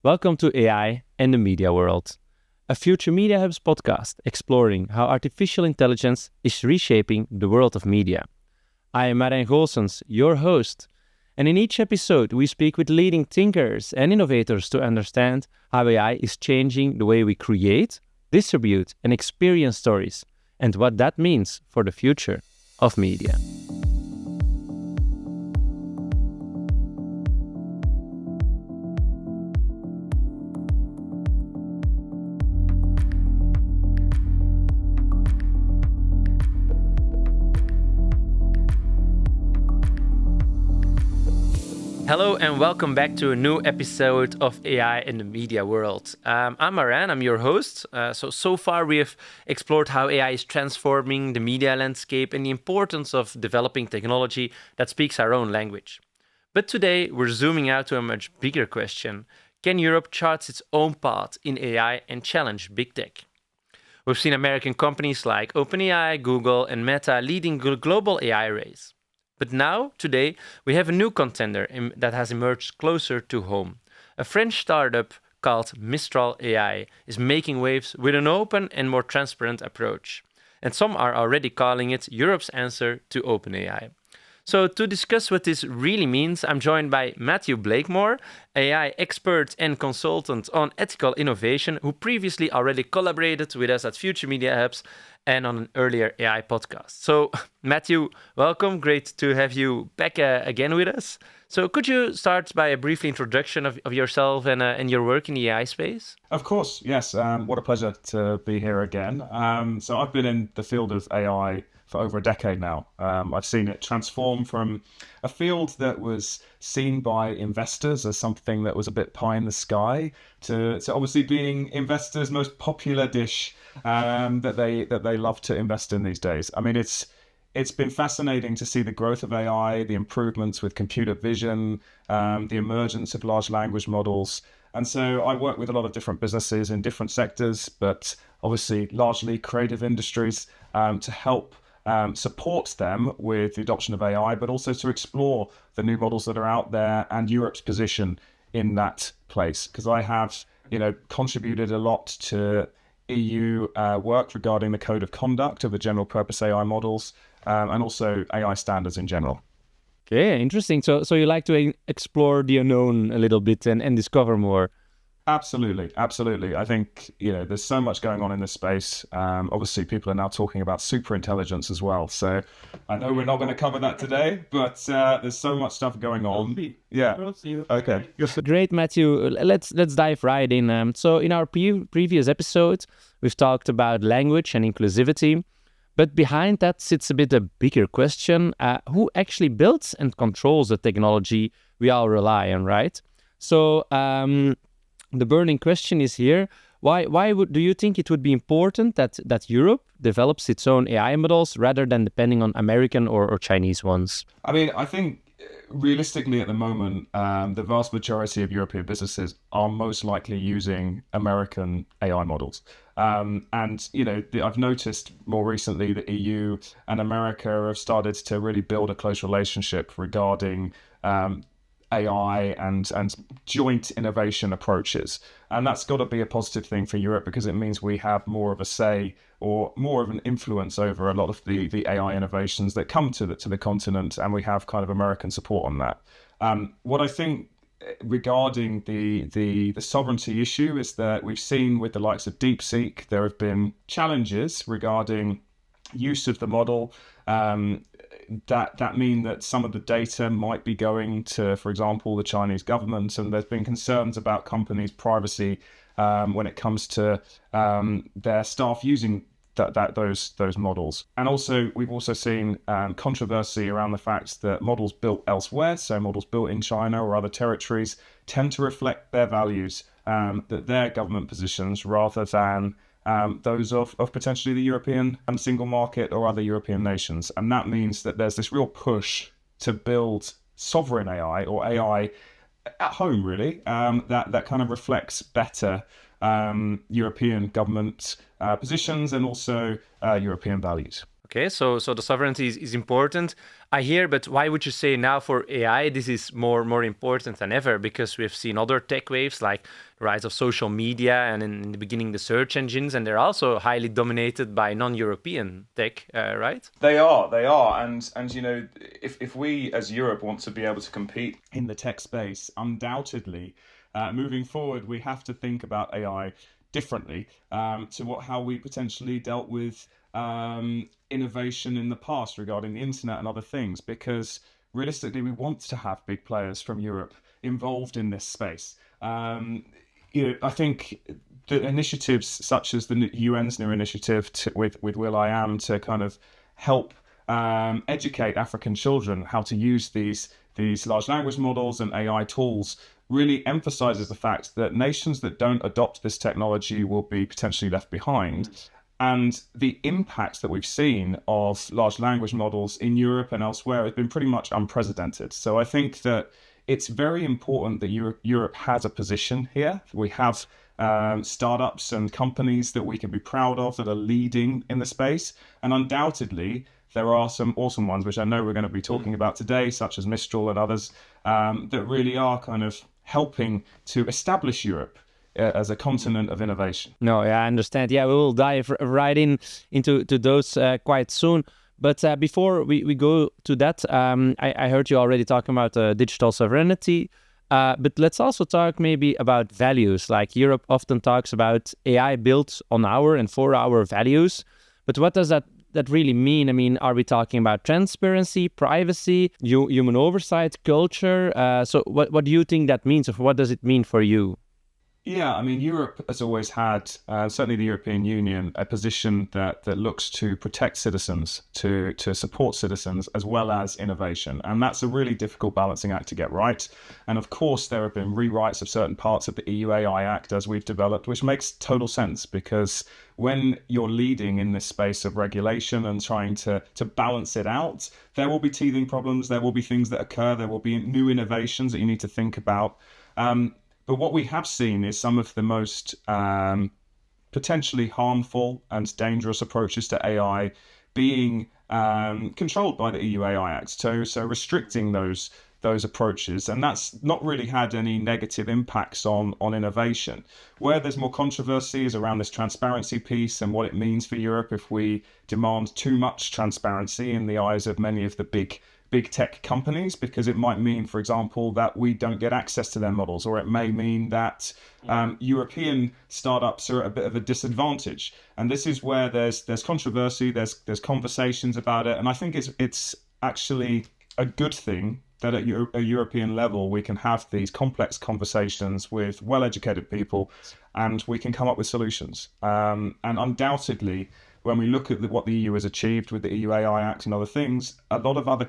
Welcome to AI and the Media World, a Future Media Hub's podcast exploring how artificial intelligence is reshaping the world of media. I am Marijn Goossens, your host, and in each episode we speak with leading thinkers and innovators to understand how AI is changing the way we create, distribute, and experience stories, and what that means for the future of media. Hello and welcome back to a new episode of AI in the Media World. I'm Marijn, I'm your host. So far we have explored how AI is transforming the media landscape and the importance of developing technology that speaks our own language. But today we're zooming out to a much bigger question. Can Europe chart its own path in AI and challenge big tech? We've seen American companies like OpenAI, Google and Meta leading the global AI race. But now, today, we have a new contender that has emerged closer to home. A French startup called Mistral AI is making waves with an open and more transparent approach. And some are already calling it Europe's answer to OpenAI. So to discuss what this really means, I'm joined by Matthew Blakemore, AI expert and consultant on ethical innovation, who previously already collaborated with us at Future Media Hubs and on an earlier AI podcast. So, Matthew, welcome. Great to have you back again with us. So could you start by a brief introduction of yourself and your work in the AI space? Of course, yes. What a pleasure to be here again. So I've been in the field of AI for over a decade now. I've seen it transform from a field that was seen by investors as something that was a bit pie in the sky to obviously being investors' most popular dish that they love to invest in these days. I mean, it's been fascinating to see the growth of AI, the improvements with computer vision, the emergence of large language models. And so I work with a lot of different businesses in different sectors, but obviously largely creative industries to help support them with the adoption of AI, but also to explore the new models that are out there and Europe's position in that place. Because I have, contributed a lot to EU work regarding the code of conduct of the general purpose AI models and also AI standards in general. Okay, interesting. So you like to explore the unknown a little bit and discover more. Absolutely. I think, there's so much going on in this space. Obviously, people are now talking about superintelligence as well. So I know we're not going to cover that today, but there's so much stuff going on. Yeah. Okay. Great, Matthew. Let's dive right in. So in our previous episodes, we've talked about language and inclusivity. But behind that sits a bit a bigger question. Who actually builds and controls the technology we all rely on, right? So the burning question is here, why do you think it would be important that Europe develops its own AI models rather than depending on American or Chinese ones? I mean, I think realistically at the moment, the vast majority of European businesses are most likely using American AI models. I've noticed more recently that EU and America have started to really build a close relationship regarding AI and joint innovation approaches. And that's got to be a positive thing for Europe because it means we have more of a say or more of an influence over a lot of the AI innovations that come to the continent, and we have kind of American support on that. What I think regarding the sovereignty issue is that we've seen with the likes of DeepSeek, there have been challenges regarding use of the model that mean that some of the data might be going to, for example, the Chinese government, and there's been concerns about companies' privacy when it comes to their staff using those models. And also, we've also seen controversy around the fact that models built elsewhere, so models built in China or other territories, tend to reflect their values, that their government positions, rather than those of potentially the European single market or other European nations. And that means that there's this real push to build sovereign AI or AI at home, really, that kind of reflects better European government positions and also European values. Okay, so the sovereignty is important. I hear, but why would you say now for AI this is more important than ever? Because we've seen other tech waves like the rise of social media and in the beginning the search engines, and they're also highly dominated by non-European tech, right? They are, and you know, if we as Europe want to be able to compete in the tech space, undoubtedly, moving forward, we have to think about AI differently to how we potentially dealt with innovation in the past regarding the internet and other things, because realistically we want to have big players from Europe involved in this space. I think the initiatives such as the UN's new initiative with will.i.am to kind of help educate African children how to use these large language models and AI tools really emphasizes the fact that nations that don't adopt this technology will be potentially left behind. And the impact that we've seen of large language models in Europe and elsewhere has been pretty much unprecedented. So I think that it's very important that Europe has a position here. We have startups and companies that we can be proud of that are leading in the space. And undoubtedly, there are some awesome ones, which I know we're going to be talking about today, such as Mistral and others, that really are kind of helping to establish Europe as a continent of innovation. No, yeah, I understand. Yeah, we will dive right into those quite soon. But before we go to that, I heard you already talking about digital sovereignty. But let's also talk maybe about values. Like Europe often talks about AI built on our and for our values. But what does that really mean? I mean, are we talking about transparency, privacy, human oversight, culture? So what do you think that means, or what does it mean for you? Yeah, I mean, Europe has always had, certainly the European Union, a position that looks to protect citizens, to support citizens, as well as innovation. And that's a really difficult balancing act to get right. And of course, there have been rewrites of certain parts of the EU AI Act as we've developed, which makes total sense, because when you're leading in this space of regulation and trying to balance it out, there will be teething problems, there will be things that occur, there will be new innovations that you need to think about. But what we have seen is some of the most potentially harmful and dangerous approaches to AI being controlled by the EU AI Act. So restricting those approaches, and that's not really had any negative impacts on innovation. Where there's more controversy is around this transparency piece and what it means for Europe if we demand too much transparency in the eyes of many of the big tech companies, because it might mean, for example, that we don't get access to their models, or it may mean that European startups are at a bit of a disadvantage. And this is where there's controversy, there's conversations about it, and I think it's actually a good thing that at a European level we can have these complex conversations with well-educated people, and we can come up with solutions. And undoubtedly, when we look at what the EU has achieved with the EU AI Act and other things, a lot of other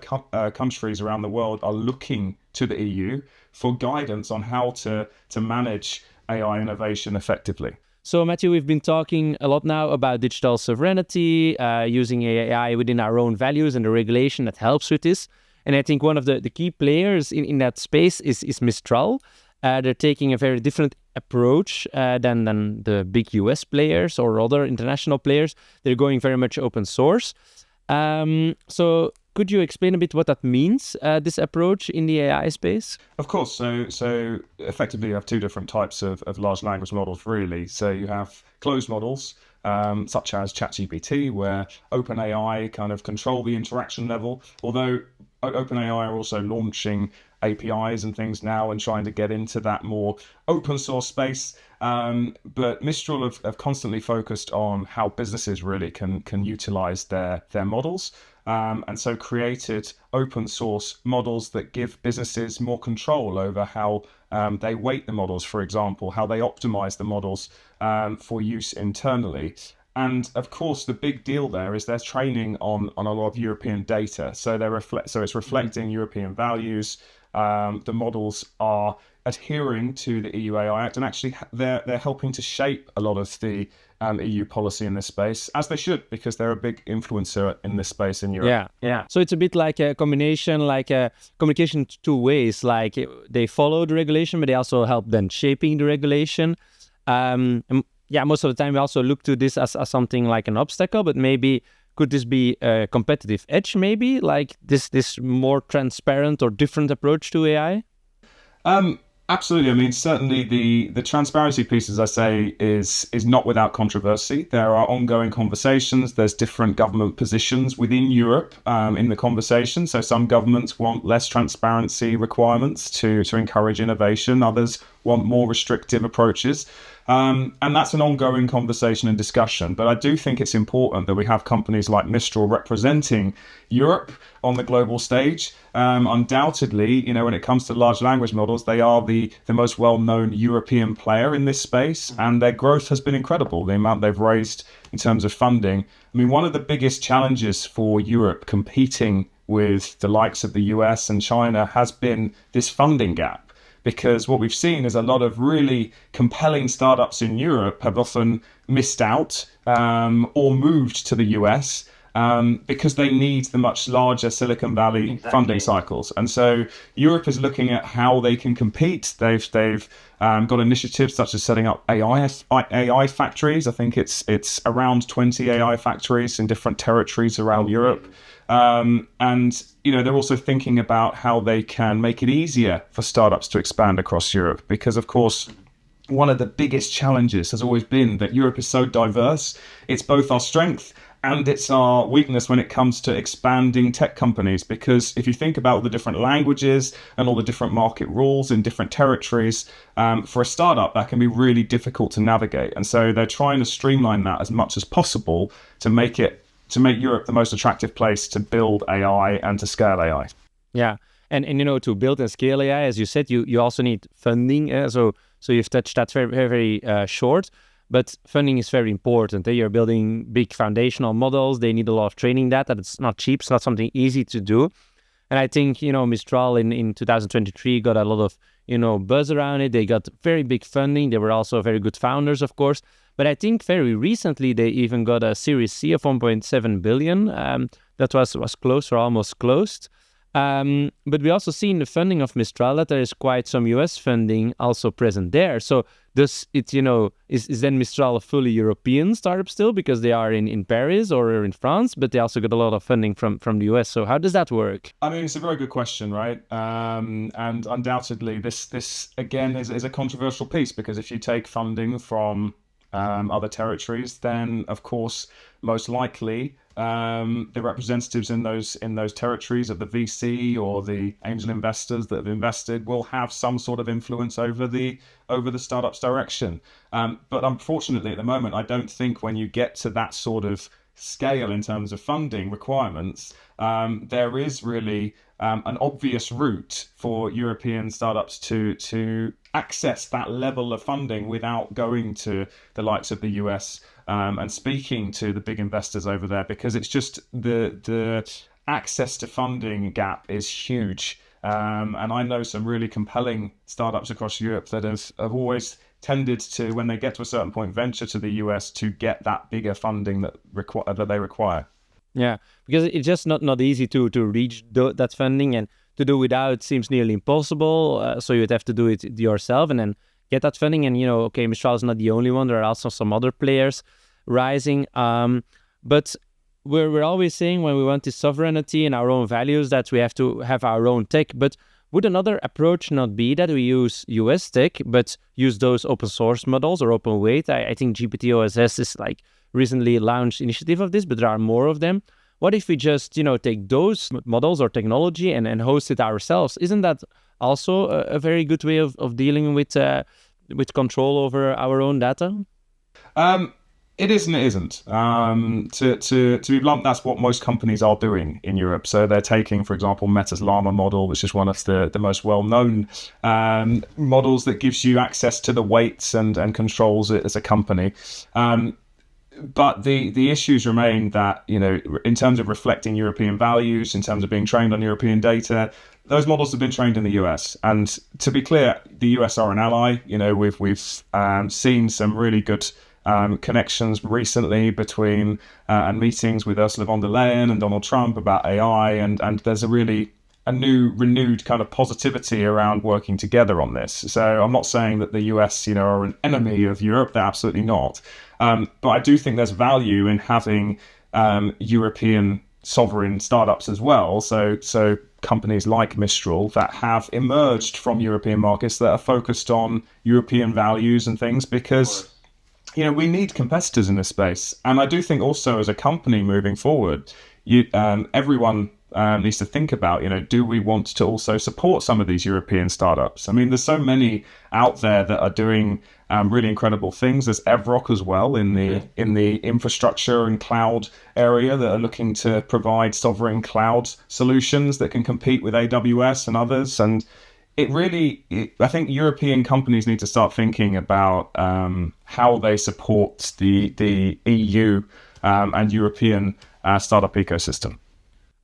countries around the world are looking to the EU for guidance on how to manage AI innovation effectively. So, Matthew, we've been talking a lot now about digital sovereignty, using AI within our own values and the regulation that helps with this. And I think one of the key players in that space is Mistral. They're taking a very different approach than the big US players or other international players. They're going very much open source. So could you explain a bit what that means, this approach in the AI space? Of course. So effectively, you have two different types of large language models, really. So you have closed models, such as ChatGPT, where OpenAI kind of control the interaction level, although OpenAI are also launching APIs and things now and trying to get into that more open source space. But Mistral have constantly focused on how businesses really can utilize their models. And so created open source models that give businesses more control over how they weight the models, for example, how they optimize the models for use internally. And of course, the big deal there is they're training on a lot of European data. So it's reflecting European values. The models are adhering to the EU AI Act, and actually they're helping to shape a lot of the EU policy in this space, as they should, because they're a big influencer in this space in Europe. Yeah. So it's a bit like a combination, like a communication two ways. Like they follow the regulation, but they also help then shaping the regulation. And most of the time we also look to this as something like an obstacle, but maybe could this be a competitive edge maybe, like this more transparent or different approach to AI? Absolutely. I mean, certainly the transparency piece, as I say, is not without controversy. There are ongoing conversations. There's different government positions within Europe in the conversation. So some governments want less transparency requirements to encourage innovation. Others want more restrictive approaches. And that's an ongoing conversation and discussion. But I do think it's important that we have companies like Mistral representing Europe on the global stage. Undoubtedly, when it comes to large language models, they are the most well-known European player in this space, and their growth has been incredible. The amount they've raised in terms of funding. I mean, one of the biggest challenges for Europe competing with the likes of the US and China has been this funding gap. Because what we've seen is a lot of really compelling startups in Europe have often missed out or moved to the US because they need the much larger Silicon Valley funding cycles. And so Europe is looking at how they can compete. They've got initiatives such as setting up AI factories. I think it's around 20 AI factories in different territories around Europe. And they're also thinking about how they can make it easier for startups to expand across Europe, because of course one of the biggest challenges has always been that Europe is so diverse. It's both our strength and it's our weakness when it comes to expanding tech companies, because if you think about all the different languages and all the different market rules in different territories, for a startup that can be really difficult to navigate. And so they're trying to streamline that as much as possible to make Europe the most attractive place to build AI and to scale AI. Yeah, and to build and scale AI, as you said, you also need funding. So you've touched that very, very short, but funding is very important. You're building big foundational models. They need a lot of training data. It's not cheap. It's not something easy to do. And I think, Mistral in 2023 got a lot of, buzz around it. They got very big funding. They were also very good founders, of course. But I think very recently they even got a Series C of 1.7 billion. That was close or almost closed. But we also see in the funding of Mistral that there is quite some US funding also present there. So does it, is then Mistral a fully European startup still because they are in Paris or in France, but they also got a lot of funding from the US. So how does that work? I mean, it's a very good question, right? And undoubtedly this again is a controversial piece, because if you take funding from other territories, then of course most likely the representatives in those territories of the VC or the angel investors that have invested will have some sort of influence over the startup's direction. But unfortunately at the moment, I don't think when you get to that sort of scale in terms of funding requirements, there is really an obvious route for European startups to access that level of funding without going to the likes of the US and speaking to the big investors over there, because it's just the access to funding gap is huge. And I know some really compelling startups across Europe that have always tended to, when they get to a certain point, venture to the US to get that bigger funding that they require. Yeah, because it's just not easy to reach that funding, and to do without seems nearly impossible. So you'd have to do it yourself and then get that funding. And, okay, Mistral is not the only one. There are also some other players rising. But we're always saying when we want this sovereignty and our own values that we have to have our own tech. But would another approach not be that we use US tech, but use those open source models or open weight? I think GPT-OSS is like recently launched initiative of this, but there are more of them. What if we just, take those models or technology and host it ourselves? Isn't that also a very good way of dealing with control over our own data? It is and it isn't. To be blunt, that's what most companies are doing in Europe. So they're taking, for example, Meta's Llama model, which is one of the most well-known models that gives you access to the weights and controls it as a company. But the issues remain that, in terms of reflecting European values, in terms of being trained on European data, those models have been trained in the US. And to be clear, the US are an ally. We've seen some really good connections recently between and meetings with Ursula von der Leyen and Donald Trump about AI, and there's a new renewed kind of positivity around working together on this. So I'm not saying that the US, are an enemy of Europe. They're absolutely not. But I do think there's value in having European sovereign startups as well. So companies like Mistral that have emerged from European markets that are focused on European values and things, because we need competitors in this space. And I do think also as a company moving forward, everyone needs to think about, do we want to also support some of these European startups? I mean, there's so many out there that are doing really incredible things. There's Evrock as well in the infrastructure and cloud area that are looking to provide sovereign cloud solutions that can compete with AWS and others. And I think European companies need to start thinking about how they support the EU and European startup ecosystem.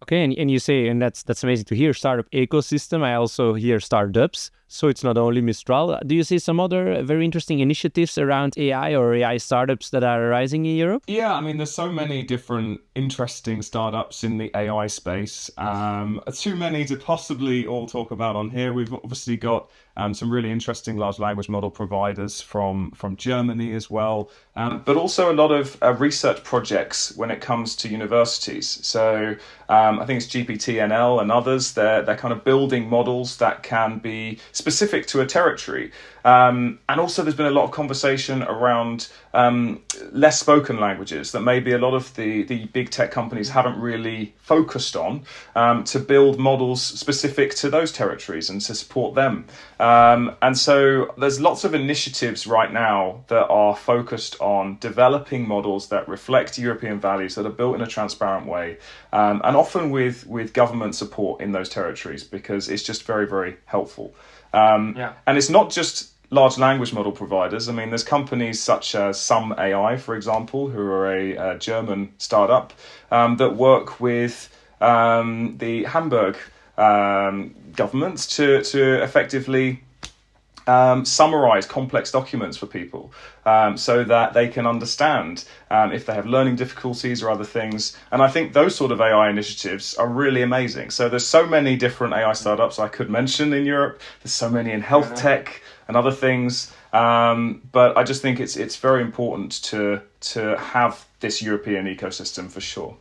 Okay, and you say, and that's amazing to hear, startup ecosystem. I also hear startups, so it's not only Mistral. Do you see some other very interesting initiatives around AI or AI startups that are arising in Europe? Yeah, I mean, there's so many different interesting startups in the AI space. Too many to possibly all talk about on here. We've obviously got some really interesting large language model providers from Germany as well, but also a lot of research projects when it comes to universities. So I think it's GPT-NL and others. They're kind of building models that can be specific to a territory. And also there's been a lot of conversation around less spoken languages that maybe a lot of the big tech companies haven't really focused on, to build models specific to those territories and to support them. And so there's lots of initiatives right now that are focused on developing models that reflect European values, that are built in a transparent way, and often with government support in those territories, because it's just very, very helpful. And it's not just large language model providers. I mean, there's companies such as Some AI, for example, who are a German startup that work with the Hamburg government to effectively summarize complex documents for people, so that they can understand if they have learning difficulties or other things. And I think those sort of AI initiatives are really amazing. So there's so many different AI startups I could mention in Europe. There's so many in health tech and other things. But I just think it's very important to have this European ecosystem for sure.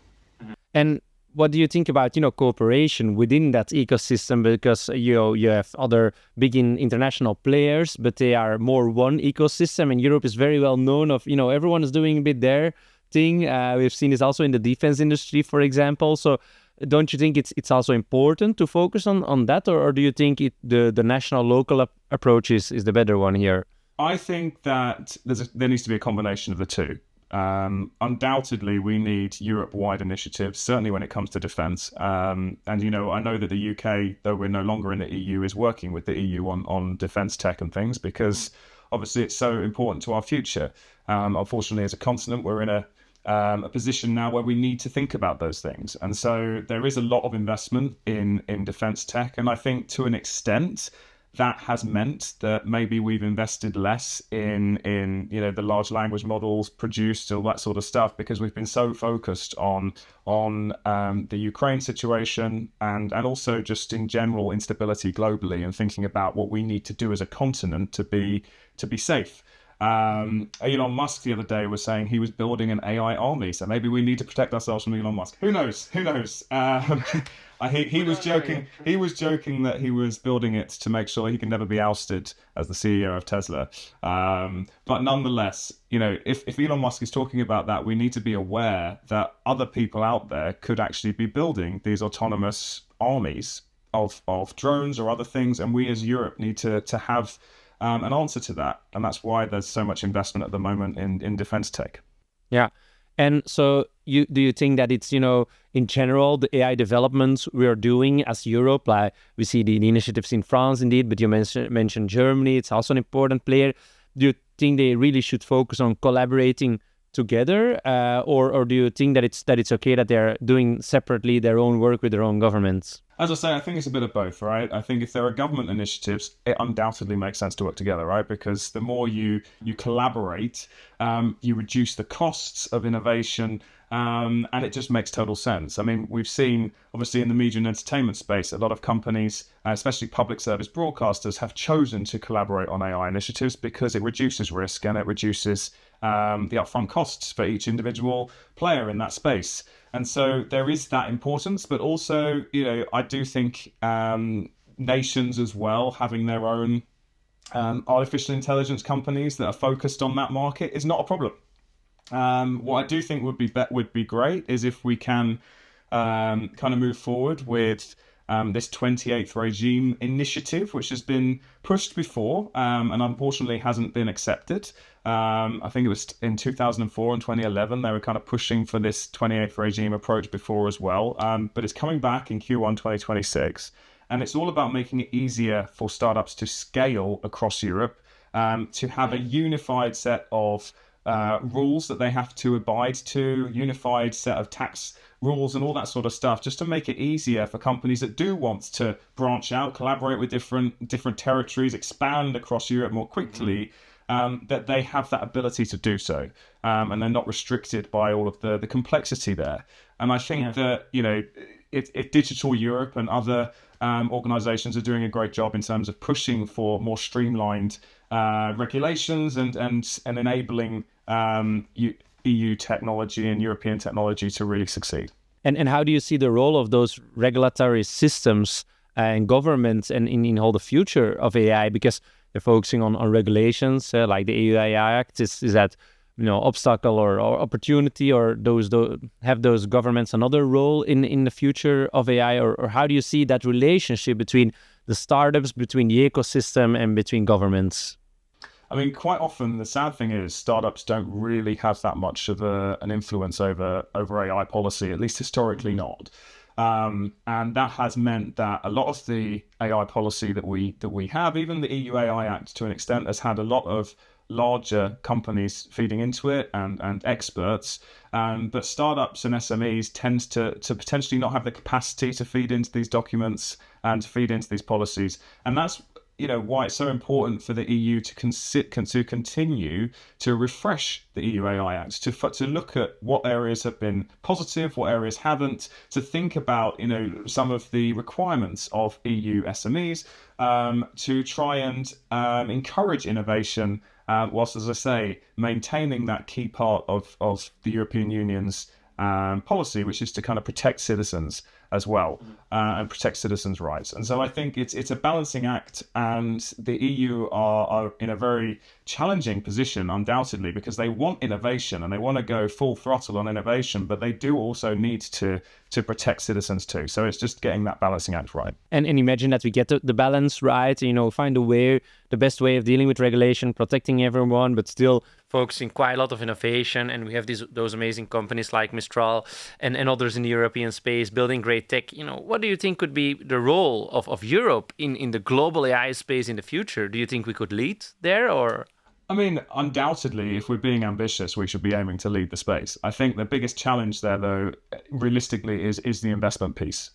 And what do you think about, cooperation within that ecosystem? Because, you have other big international players, but they are more one ecosystem. And Europe is very well known of, everyone is doing a bit their thing. We've seen this also in the defense industry, for example. So don't you think it's also important to focus on that? Or do you think the national local approach is the better one here? I think that there needs to be a combination of the two. Undoubtedly, we need Europe-wide initiatives, certainly when it comes to defence. And, I know that the UK, though we're no longer in the EU, is working with the EU on defence tech and things, because obviously it's so important to our future. Unfortunately, as a continent, we're in a position now where we need to think about those things. And so there is a lot of investment in defence tech. And I think to an extent, that has meant that maybe we've invested less in the large language models produced, all that sort of stuff, because we've been so focused on the Ukraine situation and also just in general instability globally, and thinking about what we need to do as a continent to be safe. Elon Musk the other day was saying he was building an AI army, so maybe we need to protect ourselves from Elon Musk. Who knows? He was joking. He was joking that he was building it to make sure he can never be ousted as the CEO of Tesla. But nonetheless, if Elon Musk is talking about that, we need to be aware that other people out there could actually be building these autonomous armies of drones or other things, and we as Europe need to have an answer to that. And that's why there's so much investment at the moment in defense tech. Yeah. And so do you think that it's, in general, the AI developments we are doing as Europe, like we see the initiatives in France indeed, but you mentioned Germany, it's also an important player. Do you think they really should focus on collaborating together, or do you think that it's okay that they're doing separately their own work with their own governments? As I say, I think it's a bit of both, right? I think if there are government initiatives, it undoubtedly makes sense to work together, right? Because the more you collaborate, you reduce the costs of innovation, and it just makes total sense. I mean, we've seen, obviously, in the media and entertainment space, a lot of companies, especially public service broadcasters, have chosen to collaborate on AI initiatives because it reduces risk and it reduces the upfront costs for each individual player in that space. And so there is that importance, but also, I do think nations as well having their own artificial intelligence companies that are focused on that market is not a problem. What I do think would be great is if we can kind of move forward with this 28th regime initiative, which has been pushed before and unfortunately hasn't been accepted. I think it was in 2004 and 2011, they were kind of pushing for this 28th regime approach before as well. But it's coming back in Q1 2026. And it's all about making it easier for startups to scale across Europe, to have a unified set of rules that they have to abide to, unified set of tax rules and all that sort of stuff, just to make it easier for companies that do want to branch out, collaborate with different territories, expand across Europe more quickly, that they have that ability to do so, and they're not restricted by all of the complexity there. And I think that, if Digital Europe and other organizations are doing a great job in terms of pushing for more streamlined regulations and enabling EU technology and European technology to really succeed. And how do you see the role of those regulatory systems and governments and in all the future of AI? Because they're focusing on regulations like the EU AI Act. Is that obstacle or opportunity, or have those governments another role in the future of AI, or how do you see that relationship between the startups, between the ecosystem, and between governments? I mean, quite often the sad thing is startups don't really have that much of an influence over AI policy, at least historically not. And that has meant that a lot of the AI policy that we have, even the EU AI Act to an extent, has had a lot of larger companies feeding into it and experts. But startups and SMEs tend to potentially not have the capacity to feed into these documents and to feed into these policies. And that's why it's so important for the EU to continue to refresh the EU AI Act, to look at what areas have been positive, what areas haven't, to think about some of the requirements of EU SMEs, to try and encourage innovation, whilst, as I say, maintaining that key part of the European Union's policy, which is to kind of protect citizens as well, and protect citizens' rights. And so I think it's a balancing act, and the EU are in a very challenging position, undoubtedly, because they want innovation and they want to go full throttle on innovation, but they do also need to protect citizens too. So it's just getting that balancing act right. And imagine that we get the balance right, find the best way of dealing with regulation, protecting everyone, but still focusing quite a lot of innovation. And we have those amazing companies like Mistral and others in the European space building great tech. What do you think could be the role of Europe in the global AI space in the future? Do you think we could lead there, or? I mean, undoubtedly, if we're being ambitious, we should be aiming to lead the space. I think the biggest challenge there, though, realistically, is the investment piece.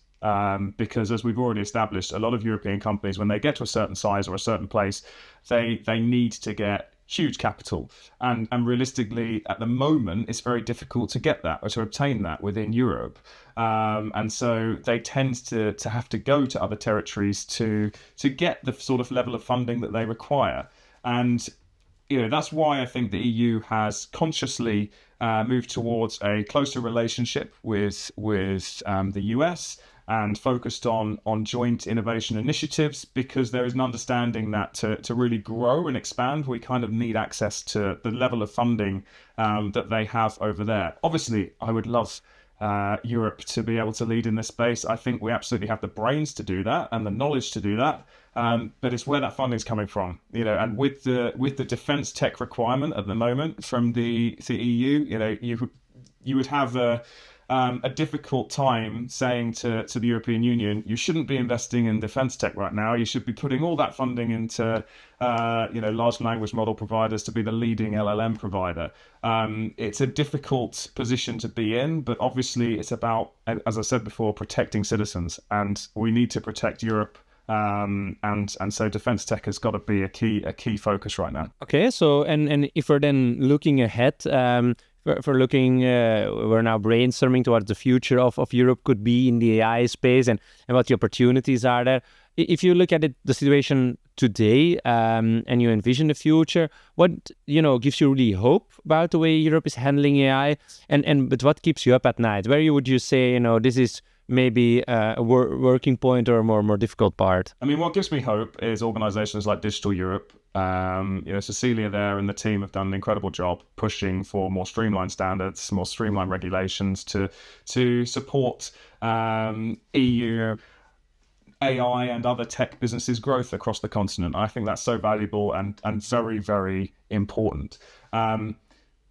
Because as we've already established, a lot of European companies, when they get to a certain size or a certain place, they need to get huge capital. And realistically, at the moment, it's very difficult to get that or to obtain that within Europe. And so they tend to have to go to other territories to get the sort of level of funding that they require. And that's why I think the EU has consciously moved towards a closer relationship with the US and focused on joint innovation initiatives, because there is an understanding that to really grow and expand, we kind of need access to the level of funding that they have over there. Obviously, I would love Europe to be able to lead in this space. I think we absolutely have the brains to do that and the knowledge to do that. But it's where that funding is coming from, and with the defense tech requirement at the moment from the EU, you would have a difficult time saying to the European Union, you shouldn't be investing in defense tech right now. You should be putting all that funding into large language model providers to be the leading LLM provider. It's a difficult position to be in, but obviously it's about, as I said before, protecting citizens, and we need to protect Europe. And so defense tech has got to be a key focus right now. Okay, so and if we're then looking ahead, we're looking, we're now brainstorming towards the future of Europe could be in the AI space and what the opportunities are there. if you look at it, the situation today, and you envision the future, what gives you really hope about the way Europe is handling AI, but what keeps you up at night? Where would you say this is maybe a working point or a more difficult part? I mean, what gives me hope is organisations like Digital Europe. Cecilia there and the team have done an incredible job pushing for more streamlined standards, more streamlined regulations to support EU AI and other tech businesses' growth across the continent. I think that's so valuable and very, very important.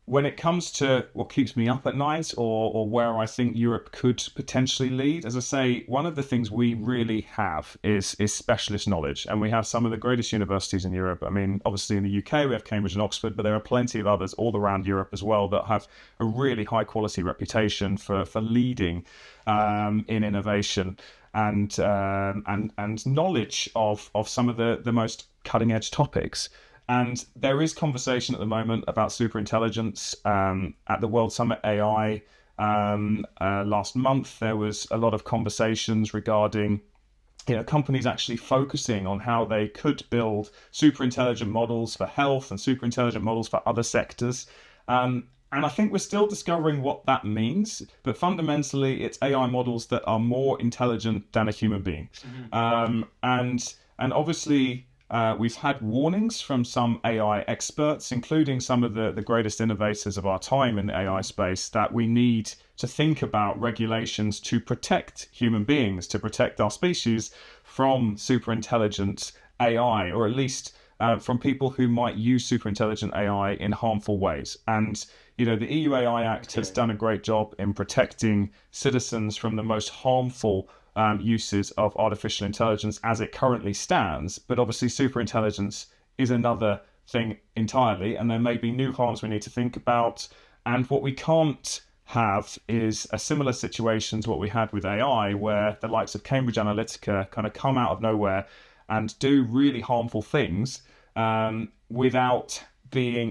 When it comes to what keeps me up at night or where I think Europe could potentially lead, as I say, one of the things we really have is specialist knowledge. And we have some of the greatest universities in Europe. I mean, obviously in the UK, we have Cambridge and Oxford, but there are plenty of others all around Europe as well that have a really high quality reputation for leading in innovation and knowledge of some of the most cutting edge topics. And there is conversation at the moment about superintelligence at the World Summit AI last month. There was a lot of conversations regarding companies actually focusing on how they could build superintelligent models for health and superintelligent models for other sectors. And I think we're still discovering what that means. But fundamentally, it's AI models that are more intelligent than a human being. Mm-hmm. And obviously, we've had warnings from some AI experts, including some of the greatest innovators of our time in the AI space, that we need to think about regulations to protect human beings, to protect our species from superintelligent AI, or at least from people who might use superintelligent AI in harmful ways. And the EU AI Act has done a great job in protecting citizens from the most harmful uses of artificial intelligence as it currently stands. But obviously superintelligence is another thing entirely, and there may be new harms we need to think about. And what we can't have is a similar situation to what we had with AI, where the likes of Cambridge Analytica kind of come out of nowhere and do really harmful things without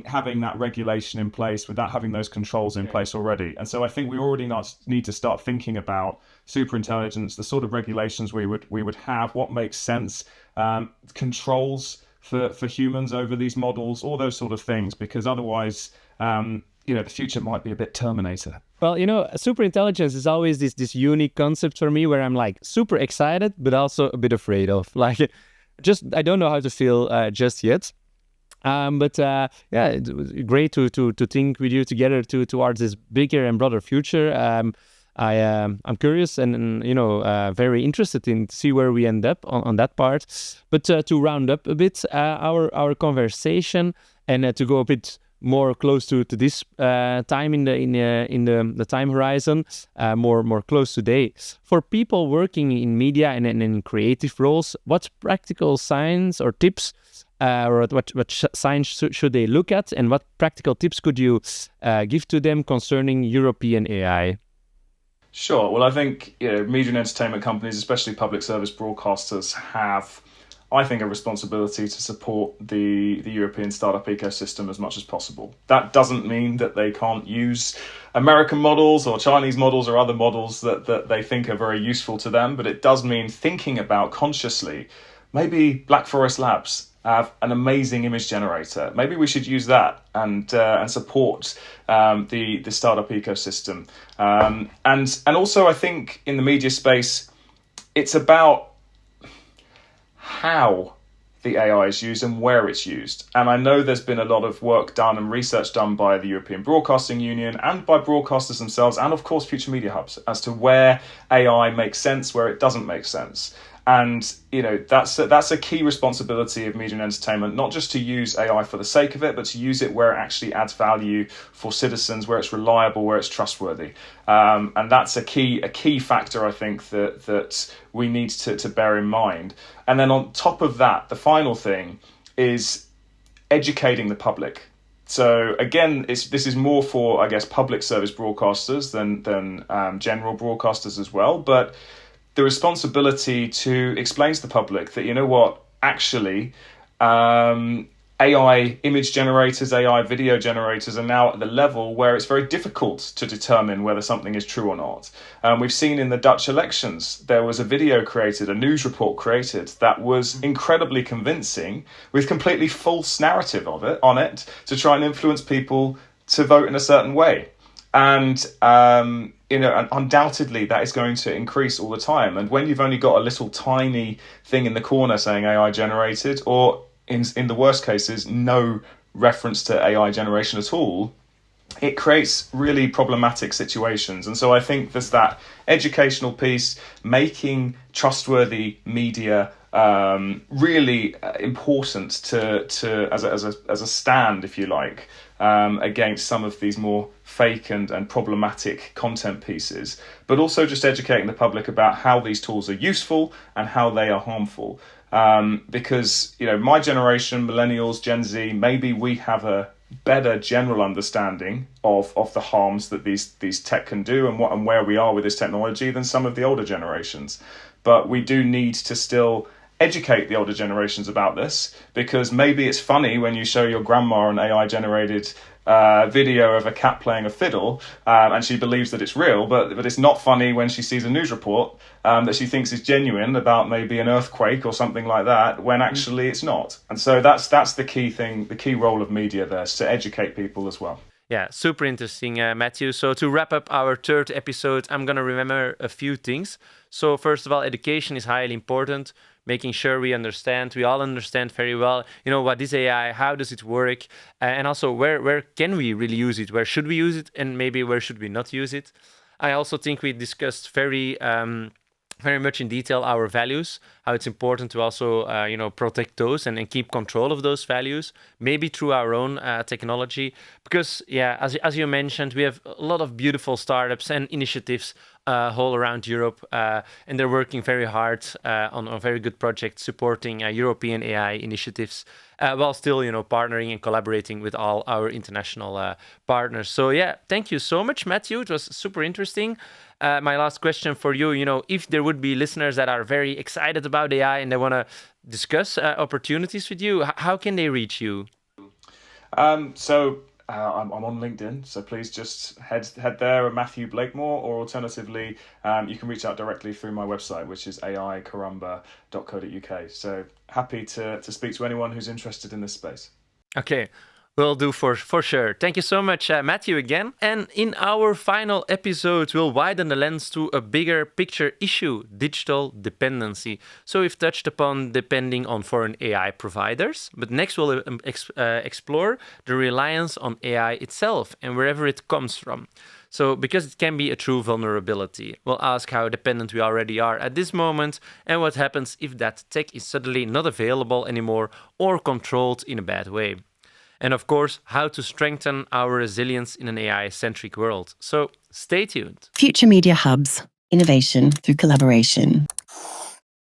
having that regulation in place, without having those controls in place already. And so I think we already need to start thinking about superintelligence, the sort of regulations we would have, what makes sense, controls for humans over these models, all those sort of things, because otherwise, the future might be a bit Terminator. Well, superintelligence is always this unique concept for me, where I'm like super excited, but also a bit afraid of. Like, I don't know how to feel just yet. It was great to think with you together towards this bigger and broader future. I'm curious and very interested in to see where we end up on that part. But to round up a bit our conversation and to go a bit more close to this time in the time horizon, more close today. For people working in media and in creative roles, what practical signs or tips or what signs should they look at, and what practical tips could you give to them concerning European AI? Sure. Well, I think media and entertainment companies, especially public service broadcasters, have, I think, a responsibility to support the European startup ecosystem as much as possible. That doesn't mean that they can't use American models or Chinese models or other models that they think are very useful to them, but it does mean thinking about consciously, maybe Black Forest Labs have an amazing image generator. Maybe we should use that and support the startup ecosystem. And also, I think in the media space, it's about how the AI is used and where it's used. And I know there's been a lot of work done and research done by the European Broadcasting Union and by broadcasters themselves, and of course Future Media Hubs, as to where AI makes sense, where it doesn't make sense. And that's a key responsibility of media and entertainment, not just to use AI for the sake of it, but to use it where it actually adds value for citizens, where it's reliable, where it's trustworthy. And that's a key factor, I think, that we need to bear in mind. And then on top of that, the final thing is educating the public. So again, this is more for, I guess, public service broadcasters than general broadcasters as well. But the responsibility to explain to the public that, actually, AI image generators, AI video generators are now at the level where it's very difficult to determine whether something is true or not. We've seen in the Dutch elections, there was a video created, a news report created that was incredibly convincing with completely false narrative on it to try and influence people to vote in a certain way. And, undoubtedly that is going to increase all the time. And when you've only got a little tiny thing in the corner saying AI generated, or in the worst cases, no reference to AI generation at all, it creates really problematic situations. And so I think there's that educational piece, making trustworthy media really important to as a stand, if you like, against some of these more fake and problematic content pieces, but also just educating the public about how these tools are useful and how they are harmful. Because, my generation, millennials, Gen Z, maybe we have a better general understanding of the harms that these tech can do and where we are with this technology than some of the older generations. But we do need to still educate the older generations about this, because maybe it's funny when you show your grandma an AI generated video of a cat playing a fiddle, and she believes that it's real, but it's not funny when she sees a news report that she thinks is genuine about maybe an earthquake or something like that, when actually it's not. And so that's the key thing, the key role of media there, is to educate people as well. Yeah, super interesting, Matthew. So to wrap up our third episode, I'm going to remember a few things. So first of all, education is highly important, making sure we all understand very well, what is AI, how does it work, and also where can we really use it, where should we use it, and maybe where should we not use it. I also think we discussed very much in detail our values, how it's important to also, protect those and keep control of those values, maybe through our own technology. Because, as you mentioned, we have a lot of beautiful startups and initiatives all around Europe, and they're working very hard on a very good project supporting European AI initiatives, while still, partnering and collaborating with all our international partners. So, thank you so much, Matthew. It was super interesting. My last question for you, if there would be listeners that are very excited about AI and they want to discuss opportunities with you, how can they reach you? I'm on LinkedIn, so please just head there, Matthew Blakemore, or alternatively, you can reach out directly through my website, which is aicaramba.co.uk. So happy to speak to anyone who's interested in this space. Okay. Will do for sure. Thank you so much, Matthew, again. And in our final episode, we'll widen the lens to a bigger picture issue, digital dependency. So we've touched upon depending on foreign AI providers, but next we'll explore the reliance on AI itself and wherever it comes from. So because it can be a true vulnerability, we'll ask how dependent we already are at this moment and what happens if that tech is suddenly not available anymore or controlled in a bad way. And of course, how to strengthen our resilience in an AI-centric world. So stay tuned. Future Media Hubs, innovation through collaboration.